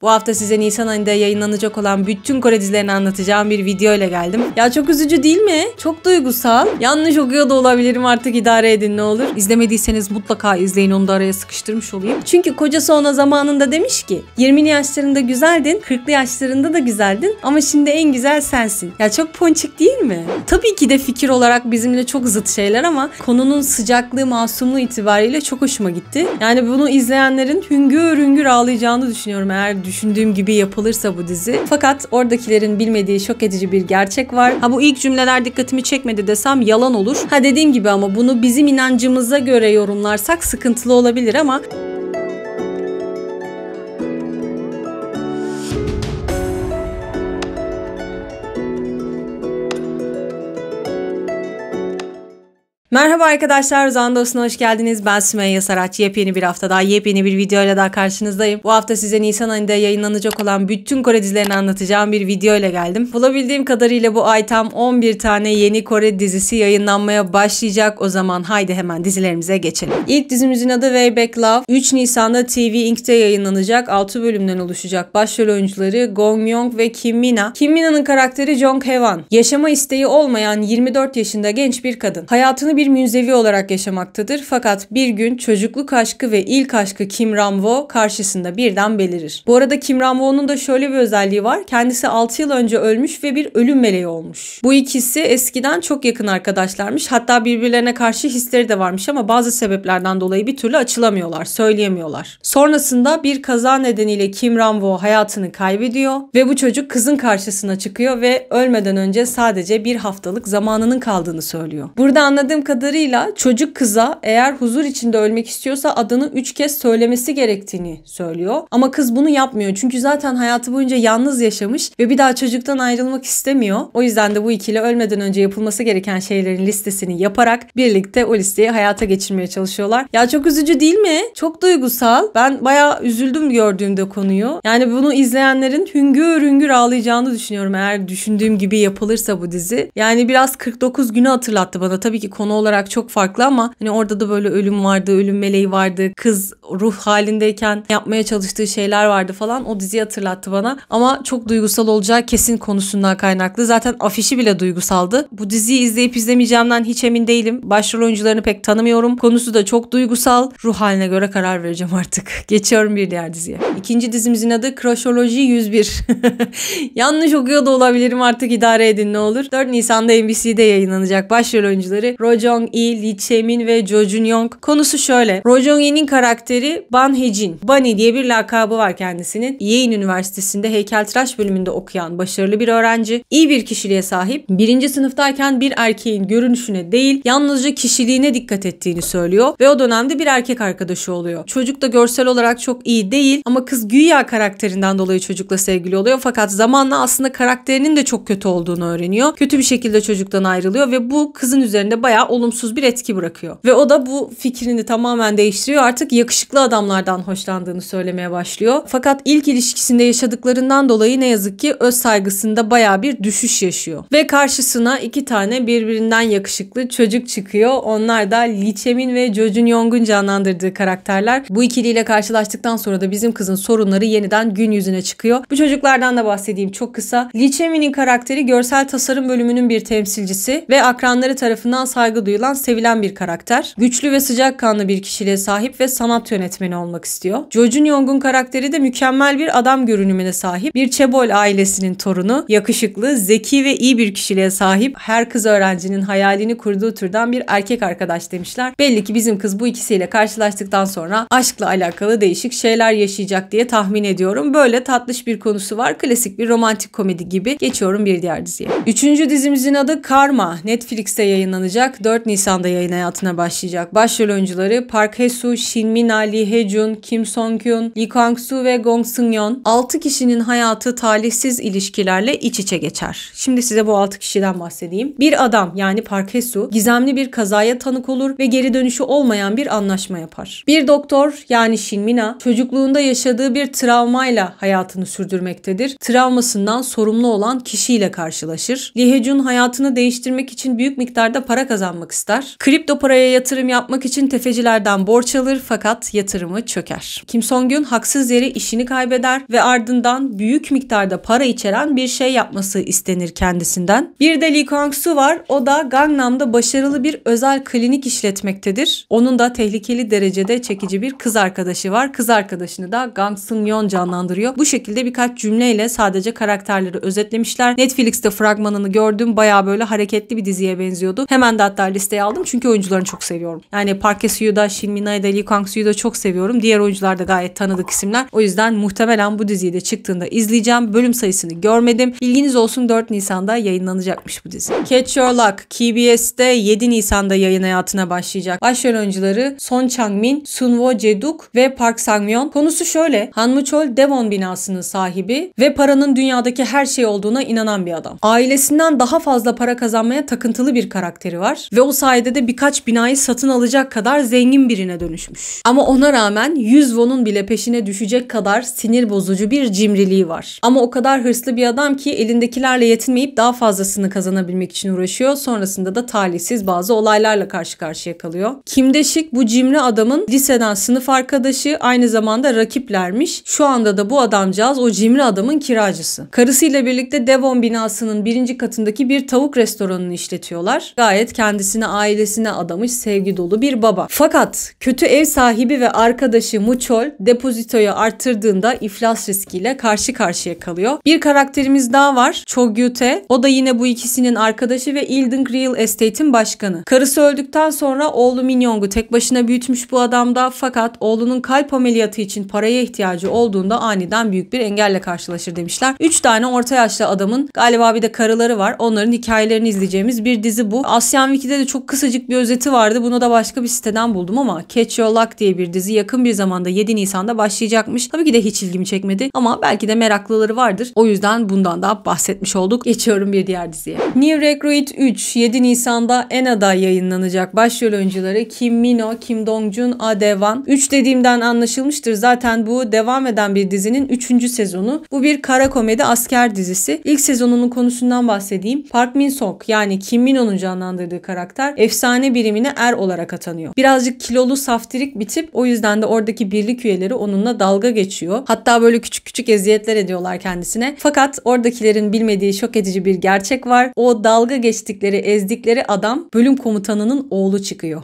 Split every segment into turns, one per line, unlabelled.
Bu hafta size Nisan ayında yayınlanacak olan bütün Kore dizilerini anlatacağım bir video ile geldim. Ya çok üzücü değil mi? Çok duygusal. Yanlış okuyor da olabilirim, artık idare edin ne olur. İzlemediyseniz mutlaka izleyin, onu da araya sıkıştırmış olayım. Çünkü kocası ona zamanında demiş ki 20'li yaşlarında güzeldin, 40'lı yaşlarında da güzeldin ama şimdi en güzel sensin. Ya çok ponçik değil mi? Tabii ki de fikir olarak bizimle çok zıt şeyler ama konunun sıcaklığı, masumluğu itibariyle çok hoşuma gitti. Yani bunu izleyenlerin hüngür hüngür ağlayacağını düşünüyorum eğer düşündüğüm gibi yapılırsa bu dizi. Fakat oradakilerin bilmediği şok edici bir gerçek var. Ha, bu ilk cümleler dikkatimi çekmedi desem yalan olur. Ha, dediğim gibi ama bunu bizim inancımıza göre yorumlarsak sıkıntılı olabilir ama merhaba arkadaşlar, Uzan Dostuna hoş geldiniz. Ben Sümeyye Saraç. Yepyeni bir hafta daha, yepyeni bir videoyla daha karşınızdayım. Bu hafta size Nisan ayında yayınlanacak olan bütün Kore dizilerini anlatacağım bir video ile geldim. Bulabildiğim kadarıyla bu ay tam 11 tane yeni Kore dizisi yayınlanmaya başlayacak. O zaman haydi hemen dizilerimize geçelim. İlk dizimizin adı Way Back Love. 3 Nisan'da TV Ink'te yayınlanacak. 6 bölümden oluşacak. Başrol oyuncuları Gong Myung ve Kim Mina. Kim Mina'nın karakteri Jong Hae-won. Yaşama isteği olmayan 24 yaşında genç bir kadın. Hayatını bir münzevi olarak yaşamaktadır fakat bir gün çocukluk aşkı ve ilk aşkı Kim Ram-woo karşısında birden belirir. Bu arada Kim Ram-woo'nun da şöyle bir özelliği var. Kendisi 6 yıl önce ölmüş ve bir ölüm meleği olmuş. Bu ikisi eskiden çok yakın arkadaşlarmış. Hatta birbirlerine karşı hisleri de varmış ama bazı sebeplerden dolayı bir türlü açılamıyorlar, söyleyemiyorlar. Sonrasında bir kaza nedeniyle Kim Ram-woo hayatını kaybediyor ve bu çocuk kızın karşısına çıkıyor ve ölmeden önce sadece bir haftalık zamanının kaldığını söylüyor. Burada anladığım kadarıyla çocuk kıza eğer huzur içinde ölmek istiyorsa adını 3 kez söylemesi gerektiğini söylüyor. Ama kız bunu yapmıyor. Çünkü zaten hayatı boyunca yalnız yaşamış ve bir daha çocuktan ayrılmak istemiyor. O yüzden de bu ikili ölmeden önce yapılması gereken şeylerin listesini yaparak birlikte o listeyi hayata geçirmeye çalışıyorlar. Ya çok üzücü değil mi? Çok duygusal. Ben bayağı üzüldüm gördüğümde konuyu. Yani bunu izleyenlerin hüngür hüngür ağlayacağını düşünüyorum eğer düşündüğüm gibi yapılırsa bu dizi. Yani biraz 49 günü hatırlattı bana. Tabii ki konu olarak çok farklı ama hani orada da böyle ölüm vardı, ölüm meleği vardı. Kız ruh halindeyken yapmaya çalıştığı şeyler vardı falan. O diziyi hatırlattı bana. Ama çok duygusal olacağı kesin konusundan kaynaklı. Zaten afişi bile duygusaldı. Bu diziyi izleyip izlemeyeceğimden hiç emin değilim. Başrol oyuncularını pek tanımıyorum. Konusu da çok duygusal. Ruh haline göre karar vereceğim artık. Geçiyorum bir diğer diziye. İkinci dizimizin adı Crushology 101. Yanlış okuyor da olabilirim, artık idare edin ne olur. 4 Nisan'da NBC'de yayınlanacak. Başrol oyuncuları Ro Jong-il, Lee Chae-min ve Jo Jun-young. Konusu şöyle. Ro Jong-il'in karakteri Ban Hae-jin. Bunny diye bir lakabı var kendisinin. Yale Üniversitesi'nde heykeltıraş bölümünde okuyan başarılı bir öğrenci. İyi bir kişiliğe sahip. 1. sınıftayken bir erkeğin görünüşüne değil, yalnızca kişiliğine dikkat ettiğini söylüyor ve o dönemde bir erkek arkadaşı oluyor. Çocuk da görsel olarak çok iyi değil ama kız güya karakterinden dolayı çocukla sevgili oluyor fakat zamanla aslında karakterinin de çok kötü olduğunu öğreniyor. Kötü bir şekilde çocuktan ayrılıyor ve bu kızın üzerinde bayağı olumsuz bir etki bırakıyor. Ve o da bu fikrini tamamen değiştiriyor. Artık yakışıklı adamlardan hoşlandığını söylemeye başlıyor. Fakat ilk ilişkisinde yaşadıklarından dolayı ne yazık ki öz saygısında bayağı bir düşüş yaşıyor. Ve karşısına 2 tane birbirinden yakışıklı çocuk çıkıyor. Onlar da Lee Chae-min ve Jo Jun-young'un canlandırdığı karakterler. Bu ikiliyle karşılaştıktan sonra da bizim kızın sorunları yeniden gün yüzüne çıkıyor. Bu çocuklardan da bahsedeyim çok kısa. Lee Chae-min'in karakteri görsel tasarım bölümünün bir temsilcisi ve akranları tarafından saygı duyulan, sevilen bir karakter. Güçlü ve sıcakkanlı bir kişiliğe sahip ve sanat yönetmeni olmak istiyor. Jo Jun-young'un karakteri de mükemmel bir adam görünümüne sahip. Bir Chaebol ailesinin torunu, yakışıklı, zeki ve iyi bir kişiliğe sahip. Her kız öğrencinin hayalini kurduğu türden bir erkek arkadaş demişler. Belli ki bizim kız bu ikisiyle karşılaştıktan sonra aşkla alakalı değişik şeyler yaşayacak diye tahmin ediyorum. Böyle tatlış bir konusu var. Klasik bir romantik komedi gibi. Geçiyorum bir diğer diziye. 3. dizimizin adı Karma. Netflix'te yayınlanacak. 4 Nisan'da yayın hayatına başlayacak. Başrol oyuncuları Park Hae-soo, Shin Min-a, Lee Hae-jun, Kim Song-kyun, Lee Kwang-soo ve Gong Seung-yeon. 6 kişinin hayatı talihsiz ilişkilerle iç içe geçer. Şimdi size bu 6 kişiden bahsedeyim. Bir adam yani Park Hae-soo gizemli bir kazaya tanık olur ve geri dönüşü olmayan bir anlaşma yapar. Bir doktor yani Shin Min-a çocukluğunda yaşadığı bir travmayla hayatını sürdürmektedir. Travmasından sorumlu olan kişiyle karşılaşır. Lee Hae-jun hayatını değiştirmek için büyük miktarda para kazanmak kazanmak ister. Kripto paraya yatırım yapmak için tefecilerden borç alır fakat yatırımı çöker. Kim Song-hyun haksız yere işini kaybeder ve ardından büyük miktarda para içeren bir şey yapması istenir kendisinden. Bir de Lee Kwang-soo var. O da Gangnam'da başarılı bir özel klinik işletmektedir. Onun da tehlikeli derecede çekici bir kız arkadaşı var. Kız arkadaşını da Gang Seung-yeon canlandırıyor. Bu şekilde birkaç cümleyle sadece karakterleri özetlemişler. Netflix'te fragmanını gördüm. Bayağı böyle hareketli bir diziye benziyordu. Hemen de hatta listeye aldım çünkü oyuncularını çok seviyorum. Yani Park Hae-soo'yu da, Shin Min-a'yı da, Lee Kwang-soo'yu da çok seviyorum. Diğer oyuncular da gayet tanıdık isimler. O yüzden muhtemelen bu diziyi de çıktığında izleyeceğim. Bölüm sayısını görmedim. Bilginiz olsun, 4 Nisan'da yayınlanacakmış bu dizi. Catch Your Luck KBS'te 7 Nisan'da yayın hayatına başlayacak. Başrol oyuncuları Son Chang-min, Sunwo Jae-duk ve Park Sang-myeon. Konusu şöyle: Han Mu-chol Devon binasının sahibi ve paranın dünyadaki her şey olduğuna inanan bir adam. Ailesinden daha fazla para kazanmaya takıntılı bir karakteri var ve o sayede de birkaç binayı satın alacak kadar zengin birine dönüşmüş. Ama ona rağmen 100 won'un bile peşine düşecek kadar sinir bozucu bir cimriliği var. Ama o kadar hırslı bir adam ki elindekilerle yetinmeyip daha fazlasını kazanabilmek için uğraşıyor. Sonrasında da talihsiz bazı olaylarla karşı karşıya kalıyor. Kim Dae-sik bu cimri adamın liseden sınıf arkadaşı, aynı zamanda rakiplermiş. Şu anda da bu adamcağız o cimri adamın kiracısı. Karısıyla birlikte Devon binasının 1. katındaki bir tavuk restoranını işletiyorlar. Gayet kendisine, ailesine adamış sevgi dolu bir baba. Fakat kötü ev sahibi ve arkadaşı Mu-chol depozitoyu arttırdığında iflas riskiyle karşı karşıya kalıyor. Bir karakterimiz daha var. Cho Gyu-tae. O da yine bu ikisinin arkadaşı ve Ilding Real Estate'in başkanı. Karısı öldükten sonra oğlu Min Young'u tek başına büyütmüş bu adam da, fakat oğlunun kalp ameliyatı için paraya ihtiyacı olduğunda aniden büyük bir engelle karşılaşır demişler. 3 tane orta yaşlı adamın galiba bir de karıları var. Onların hikayelerini izleyeceğimiz bir dizi bu. Asyan Wiki'de de çok kısacık bir özeti vardı. Bunu da başka bir siteden buldum ama Catch Your Luck diye bir dizi yakın bir zamanda 7 Nisan'da başlayacakmış. Tabii ki de hiç ilgimi çekmedi ama belki de meraklıları vardır. O yüzden bundan da bahsetmiş olduk. Geçiyorum bir diğer diziye. New Recruit 3 7 Nisan'da Ena'da yayınlanacak. Başrol oyuncuları Kim Min-ho, Kim Dong-jun, Ah Dae-won. 3 dediğimden anlaşılmıştır. Zaten bu devam eden bir dizinin 3. sezonu. Bu bir kara komedi asker dizisi. İlk sezonunun konusundan bahsedeyim. Park Min-sok yani Kim Min-ho'nun canlandırdığı karakter efsane birimine er olarak atanıyor. Birazcık kilolu, saftirik bir tip. O yüzden de oradaki birlik üyeleri onunla dalga geçiyor. Hatta böyle küçük küçük eziyetler ediyorlar kendisine. Fakat oradakilerin bilmediği şok edici bir gerçek var. O dalga geçtikleri, ezdikleri adam bölüm komutanının oğlu çıkıyor.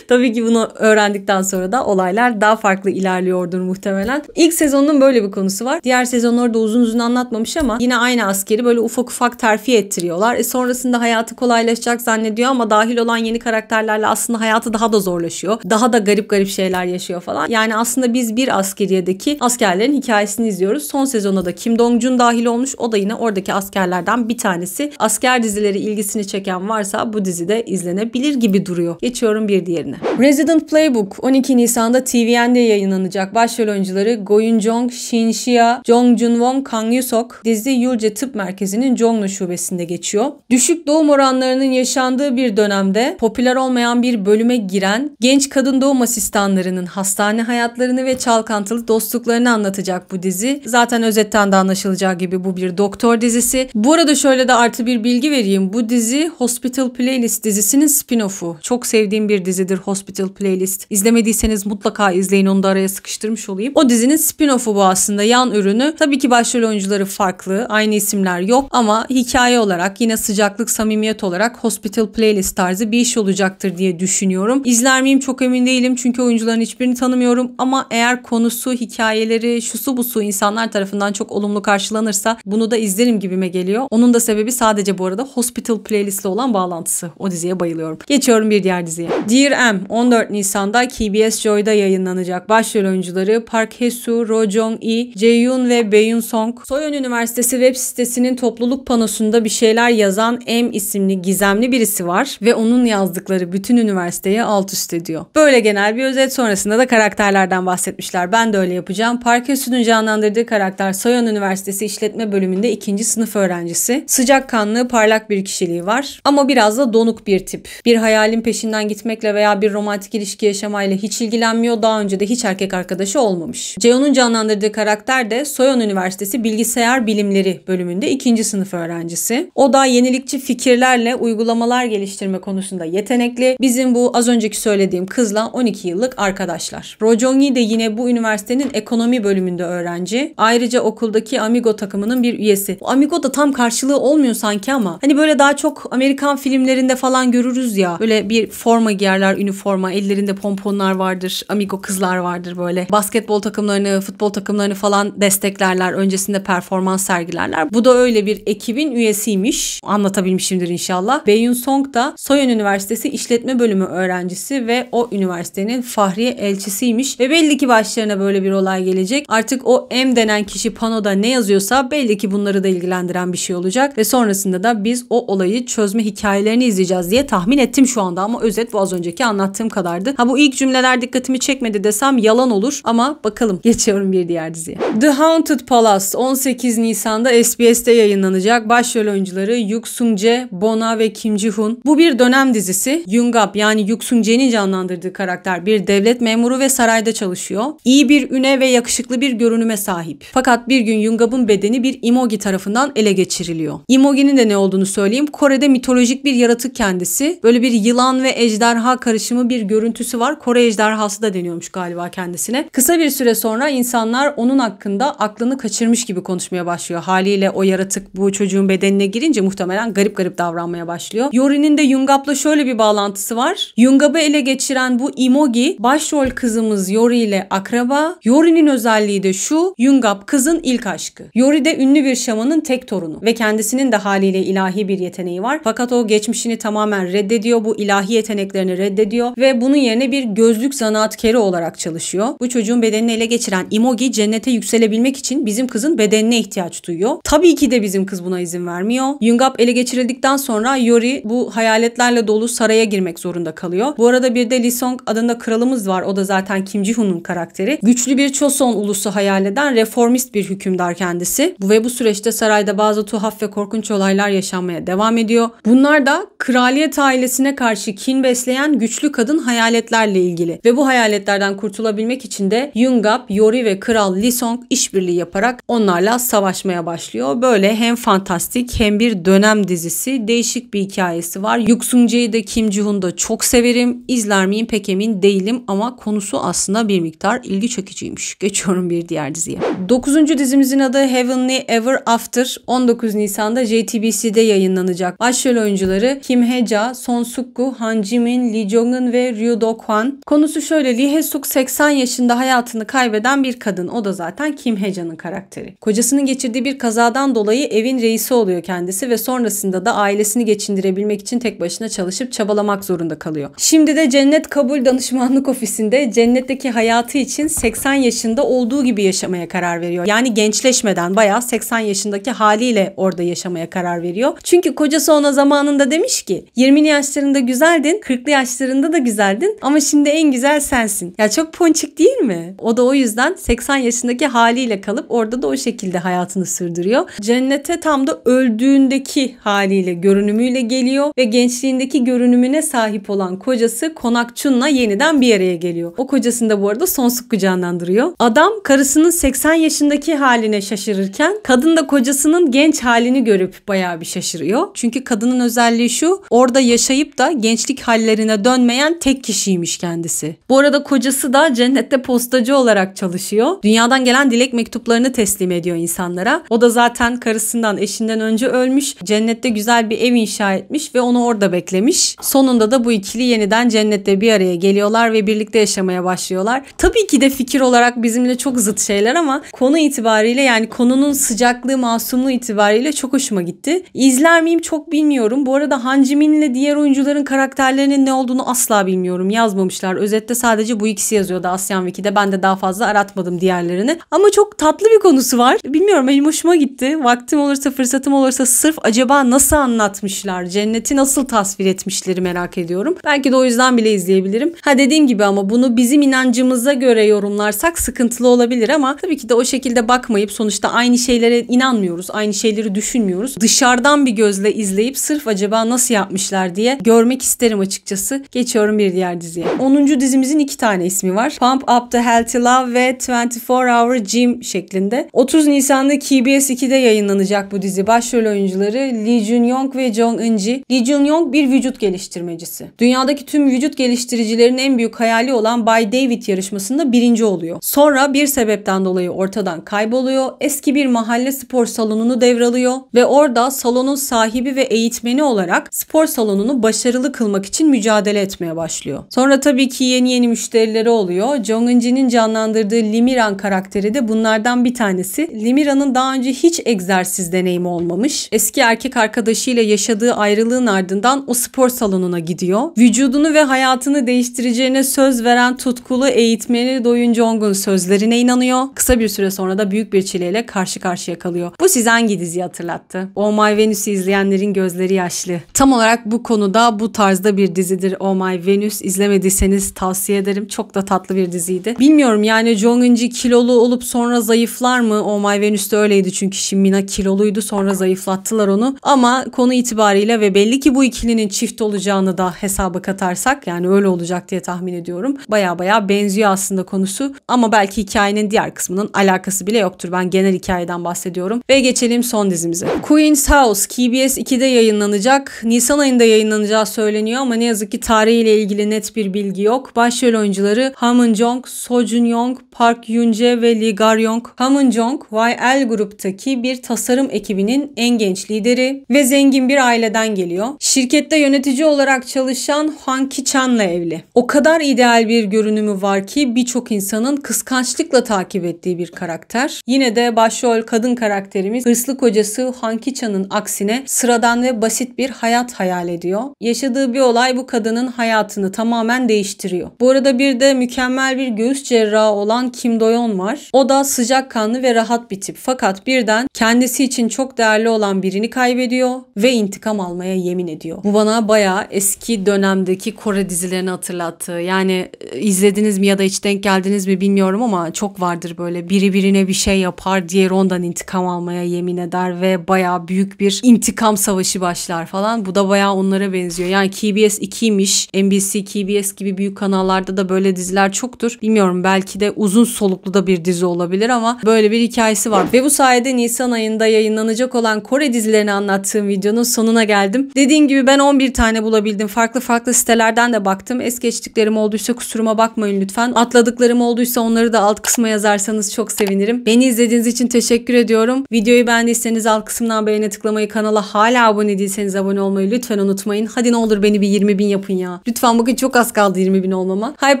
Tabii ki bunu öğrendikten sonra da olaylar daha farklı ilerliyordur muhtemelen. İlk sezonun böyle bir konusu var. Diğer sezon orada uzun uzun anlatmamış ama yine aynı askeri böyle ufak ufak terfi ettiriyorlar. Sonrasında hayatı kolaylaşacak zannediyor ama dahil olan yeni karakterlerle aslında hayatı daha da zorlaşıyor. Daha da garip garip şeyler yaşıyor falan. Yani aslında biz bir askeriyedeki askerlerin hikayesini izliyoruz. Son sezonda da Kim Dong-jun dahil olmuş. O da yine oradaki askerlerden bir tanesi. Asker dizileri ilgisini çeken varsa bu dizide izlenebilir gibi duruyor. Geçiyorum bir diğerine. Resident Playbook 12 Nisan'da TVN'de yayınlanacak. Başrol oyuncuları Go Eun-jong, Shin Shia, Jong Joon-won, Kang Yoo-sok. Dizi Yulje Tıp Merkezi'nin Jongno şubesinde geçiyor. Düşük doğum oranlarının yaşandığı bir dönemde popüler olmayan bir bölüme giren genç kadın doğum asistanlarının hastane hayatlarını ve çalkantılı dostluklarını anlatacak bu dizi. Zaten özetten de anlaşılacağı gibi bu bir doktor dizisi. Bu arada şöyle de artı bir bilgi vereyim. Bu dizi Hospital Playlist dizisinin spin-off'u. Çok sevdiğim bir dizidir Hospital Playlist. İzlemediyseniz mutlaka izleyin, onu da araya sıkıştırmış olayım. O dizinin spin-off'u bu aslında, yan ürünü. Tabii ki başrol oyuncuları farklı, aynı isimler yok ama hikaye olarak yine sıcaklık, samimiyet olarak Hospital Playlist tarzı bir iş olacaktır diye düşünüyorum. İzler miyim çok emin değilim çünkü oyuncuların hiçbirini tanımıyorum ama eğer konusu, hikayeleri, şusu busu insanlar tarafından çok olumlu karşılanırsa bunu da izlerim gibime geliyor. Onun da sebebi sadece bu arada Hospital Playlist'le olan bağlantısı. O diziye bayılıyorum. Geçiyorum bir diğer diziye. Dear M 14 Nisan'da KBS Joy'da yayınlanacak. Başrol oyuncuları Park Hae-soo, Ro Jong-i, Jae-yoon ve Bae-yoon Song. Soyeon Üniversitesi web sitesinin topluluk panosunda bir şeyler yazan M isimli gizemli birisi var ve onun yazdıkları bütün üniversiteyi alt üst ediyor. Böyle genel bir özet, sonrasında da karakterlerden bahsetmişler. Ben de öyle yapacağım. Park Hae-soo'nun canlandırdığı karakter Soyeon Üniversitesi İşletme Bölümünde 2. sınıf öğrencisi. Sıcakkanlı, parlak bir kişiliği var ama biraz da donuk bir tip. Bir hayalin peşinden gitmekle veya bir romantik ilişki yaşamayla hiç ilgilenmiyor. Daha önce de hiç erkek arkadaşı olmamış. Jaehoon'un canlandırdığı karakter de Soyeon Üniversitesi Bilgisayar Bilimleri Bölümünde 2. sınıf öğrencisi. O da yenilikçi fikirlerle uygulamalar geliştirmekte geliştirme konusunda yetenekli. Bizim bu az önceki söylediğim kızla 12 yıllık arkadaşlar. Ro Jong-hee de yine bu üniversitenin ekonomi bölümünde öğrenci. Ayrıca okuldaki Amigo takımının bir üyesi. Bu Amigo da tam karşılığı olmuyor sanki ama hani böyle daha çok Amerikan filmlerinde falan görürüz ya. Böyle bir forma giyerler, üniforma, ellerinde pomponlar vardır. Amigo kızlar vardır böyle. Basketbol takımlarını, futbol takımlarını falan desteklerler. Öncesinde performans sergilerler. Bu da öyle bir ekibin üyesiymiş. Anlatabilmişimdir inşallah. Bae-yoon Song da Soyeon Üniversitesi İşletme Bölümü öğrencisi ve o üniversitenin Fahriye elçisiymiş. Ve belli ki başlarına böyle bir olay gelecek. Artık o M denen kişi panoda ne yazıyorsa belli ki bunları da ilgilendiren bir şey olacak. Ve sonrasında da biz o olayı çözme hikayelerini izleyeceğiz diye tahmin ettim şu anda ama özet bu az önceki anlattığım kadardı. Ha bu ilk cümleler dikkatimi çekmedi desem yalan olur ama bakalım. Geçiyorum bir diğer diziye. The Haunted Palace 18 Nisan'da SBS'te yayınlanacak. Başrol oyuncuları Yuk Sung-jae, Bona ve Kim Ji-hoon. Bu bir dönem dizisi. Young-up yani Yuk Sung-jae'nin canlandırdığı karakter bir devlet memuru ve sarayda çalışıyor. İyi bir üne ve yakışıklı bir görünüme sahip. Fakat bir gün Young-up'ın bedeni bir Imogi tarafından ele geçiriliyor. Imogi'nin de ne olduğunu söyleyeyim. Kore'de mitolojik bir yaratık kendisi. Böyle bir yılan ve ejderha karışımı bir görüntüsü var. Kore ejderhası da deniyormuş galiba kendisine. Kısa bir süre sonra insanlar onun hakkında aklını kaçırmış gibi konuşmaya başlıyor. Haliyle o yaratık bu çocuğun bedenine girince muhtemelen garip garip davranmaya başlıyor. Yori'nin de Young-up'la şöyle bir bağlantısı var. Young-up'ı ele geçiren bu Imogi başrol kızımız Yori ile akraba. Yori'nin özelliği de şu. Young-up kızın ilk aşkı. Yori de ünlü bir şamanın tek torunu ve kendisinin de haliyle ilahi bir yeteneği var. Fakat o geçmişini tamamen reddediyor. Bu ilahi yeteneklerini reddediyor ve bunun yerine bir gözlük zanaatkarı olarak çalışıyor. Bu çocuğun bedenini ele geçiren Imogi cennete yükselebilmek için bizim kızın bedenine ihtiyaç duyuyor. Tabii ki de bizim kız buna izin vermiyor. Young-up ele geçirildikten sonra Yori bu hayaletlerle dolu saraya girmek zorunda kalıyor. Bu arada bir de Lee Song adında kralımız var. O da zaten Kim Ji-hoon'un karakteri. Güçlü bir Choson ulusu hayal eden reformist bir hükümdar kendisi. Bu süreçte sarayda bazı tuhaf ve korkunç olaylar yaşanmaya devam ediyor. Bunlar da kraliyet ailesine karşı kin besleyen güçlü kadın hayaletlerle ilgili. Ve bu hayaletlerden kurtulabilmek için de Young-up, Yori ve Kral Lee Song işbirliği yaparak onlarla savaşmaya başlıyor. Böyle hem fantastik hem bir dönem dizisi. Değişik bir hikayesi var. Yuk Sung-jae'yi de Kim Ji-hoon'u da çok severim. İzler miyim pek emin değilim ama konusu aslında bir miktar ilgi çekiciymiş. Geçiyorum bir diğer diziye. 9. dizimizin adı Heavenly Ever After. 19 Nisan'da JTBC'de yayınlanacak. Başrol oyuncuları Kim Hae-ja, Son Suk-gu, Han Ji-min, Lee Jong-un ve Ryu Do-kwan. Konusu şöyle. Lee Hae-suk 80 yaşında hayatını kaybeden bir kadın. O da zaten Kim Hae-ja'nın karakteri. Kocasının geçirdiği bir kazadan dolayı evin reisi oluyor kendisi ve sonrasında da ailesini geçindirebilmek için tek başına çalışıp çabalamak zorunda kalıyor. Şimdi de Cennet Kabul Danışmanlık Ofisi'nde cennetteki hayatı için 80 yaşında olduğu gibi yaşamaya karar veriyor. Yani gençleşmeden bayağı 80 yaşındaki haliyle orada yaşamaya karar veriyor. Çünkü kocası ona zamanında demiş ki 20'li yaşlarında güzeldin, 40'lı yaşlarında da güzeldin ama şimdi en güzel sensin. Ya çok ponçik değil mi? O da o yüzden 80 yaşındaki haliyle kalıp orada da o şekilde hayatını sürdürüyor. Cennete tam da öldüğündeki haliyle, görünümüyle geliyor ve gençliğindeki görünümüne sahip olan kocası Konak Chun'la yeniden bir araya geliyor. O kocasını da bu arada Son Suk-gu canlandırıyor. Adam karısının 80 yaşındaki haline şaşırırken kadın da kocasının genç halini görüp bayağı bir şaşırıyor. Çünkü kadının özelliği şu, orada yaşayıp da gençlik hallerine dönmeyen tek kişiymiş kendisi. Bu arada kocası da cennette postacı olarak çalışıyor. Dünyadan gelen dilek mektuplarını teslim ediyor insanlara. O da zaten karısından, eşinden önce ölmüş. Cennette güzel bir ev inşa etmiş ve onu orada beklemiş. Sonunda da bu ikili yeniden cennette bir araya geliyorlar ve birlikte yaşamaya başlıyorlar. Tabii ki de fikir olarak bizimle çok zıt şeyler ama konu itibariyle yani konunun sıcaklığı, masumluğu itibariyle çok hoşuma gitti. İzler miyim çok bilmiyorum. Bu arada Han Ji-min ile diğer oyuncuların karakterlerinin ne olduğunu asla bilmiyorum. Yazmamışlar. Özette sadece bu ikisi yazıyordu Asyan Wiki'de. Ben de daha fazla aratmadım diğerlerini. Ama çok tatlı bir konusu var. Bilmiyorum, benim hoşuma gitti. Vaktim olursa, fırsatım olursa sırf acaba nasıl anlatmışlar, cenneti nasıl tasvir etmişleri merak ediyorum. Belki de o yüzden bile izleyebilirim. Dediğim gibi ama bunu bizim inancımıza göre yorumlarsak sıkıntılı olabilir ama tabii ki de o şekilde bakmayıp sonuçta aynı şeylere inanmıyoruz. Aynı şeyleri düşünmüyoruz. Dışarıdan bir gözle izleyip sırf acaba nasıl yapmışlar diye görmek isterim açıkçası. Geçiyorum bir diğer diziye. 10. dizimizin 2 tane ismi var. Pump Up the Healthy Love ve 24 Hour Gym şeklinde. 30 Nisan'da KBS 2'de yayınlanacak bu dizi. Başrol oyuncuları Lee Jun-young ve Jong Eun-ji. Lee Lee Jun-young bir vücut geliştirmecisi. Dünyadaki tüm vücut geliştiricilerin en büyük hayali olan Bay David yarışmasında birinci oluyor. Sonra bir sebepten dolayı ortadan kayboluyor. Eski bir mahalle spor salonunu devralıyor ve orada salonun sahibi ve eğitmeni olarak spor salonunu başarılı kılmak için mücadele etmeye başlıyor. Sonra tabii ki yeni müşterileri oluyor. Jong Eun-ji'nin canlandırdığı Lee Mi-ran karakteri de bunlardan bir tanesi. Lee Mi-ran'ın daha önce hiç egzersiz deneyimi olmamış. Eski erkek arkadaşıyla yaşadığı ayrılığın ardından o spor salonuna gidiyor. Vücudunu ve hayatını değiştireceğine söz veren tutkulu eğitmeni Do Yoon-jung'un sözlerine inanıyor. Kısa bir süre sonra da büyük bir çileyle karşı karşıya kalıyor. Bu size hangi diziyi hatırlattı? Oh My Venus'u izleyenlerin gözleri yaşlı. Tam olarak bu konuda bu tarzda bir dizidir Oh My Venus. İzlemediyseniz tavsiye ederim. Çok da tatlı bir diziydi. Bilmiyorum yani Jong Eun-ji kilolu olup sonra zayıflar mı? Oh My Venus'ta öyleydi çünkü Shin Min-a kiloluydu, sonra zayıflattılar onu. Ama konu itibariyle ve belli ki bu ikilinin çift olacağını da hesaba katarsak, yani öyle olacak diye tahmin ediyorum. Baya benziyor aslında konusu ama belki hikayenin diğer kısmının alakası bile yoktur. Ben genel hikayeden bahsediyorum. Ve geçelim son dizimize. Queen's House KBS 2'de yayınlanacak. Nisan ayında yayınlanacağı söyleniyor ama ne yazık ki tarihiyle ilgili net bir bilgi yok. Başrol oyuncuları Ha Min-jong, So Jun-young, Park Yoon-jae ve Lee Gar-young. Ha Min-jong, YL gruptaki bir tasarım ekibinin en genç lideri ve zengin bir aileden geliyor. Şirkette yönetici olarak çalışan Hwang Ki-chan'la evli. O kadar ideal bir görünümü var ki birçok insanın kıskançlıkla takip ettiği bir karakter. Yine de başrol kadın karakterimiz hırslı kocası Hwang Ki-chan'ın aksine sıradan ve basit bir hayat hayal ediyor. Yaşadığı bir olay bu kadının hayatını tamamen değiştiriyor. Bu arada bir de mükemmel bir göğüs cerrahı olan Kim Do-yeon var. O da sıcakkanlı ve rahat bir tip. Fakat birden kendisi için çok değerli olan birini kaybediyor ve intikam almaya yemin ediyor. Bu bana bayağı eski dönemdeki Kore dizilerini hatırlattı. Yani izlediniz mi ya da hiç denk geldiniz mi bilmiyorum ama çok vardır böyle biri birine bir şey yapar, diğer ondan intikam almaya yemin eder ve bayağı büyük bir intikam savaşı başlar falan. Bu da bayağı onlara benziyor. Yani KBS 2'ymiş. NBC, KBS gibi büyük kanallarda da böyle diziler çoktur. Bilmiyorum, belki de uzun soluklu da bir dizi olabilir ama böyle bir hikayesi var. Ve bu sayede Nisan ayında yayınlanacak olan Kore dizilerini anlattığım videonun sonuna geldim. Dediğim gibi ben 11 tane bulabildim. Farklı sitelerden de baktım. Es geçtiklerim olduysa kusuruma bakmayın lütfen. Atladıklarım olduysa onları da alt kısma yazarsanız çok sevinirim. Beni izlediğiniz için teşekkür ediyorum. Videoyu beğendiyseniz alt kısımdan beğene tıklamayı, kanala hala abone değilseniz abone olmayı lütfen unutmayın. Hadi ne olur beni bir 20.000 yapın ya. Lütfen, bakın çok az kaldı 20.000 olmama. Hype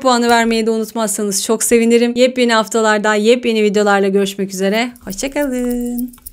puanı vermeyi de unutmazsanız çok sevinirim. Yepyeni haftalarda yepyeni videolarla görüşmek üzere. Hoşçakalın.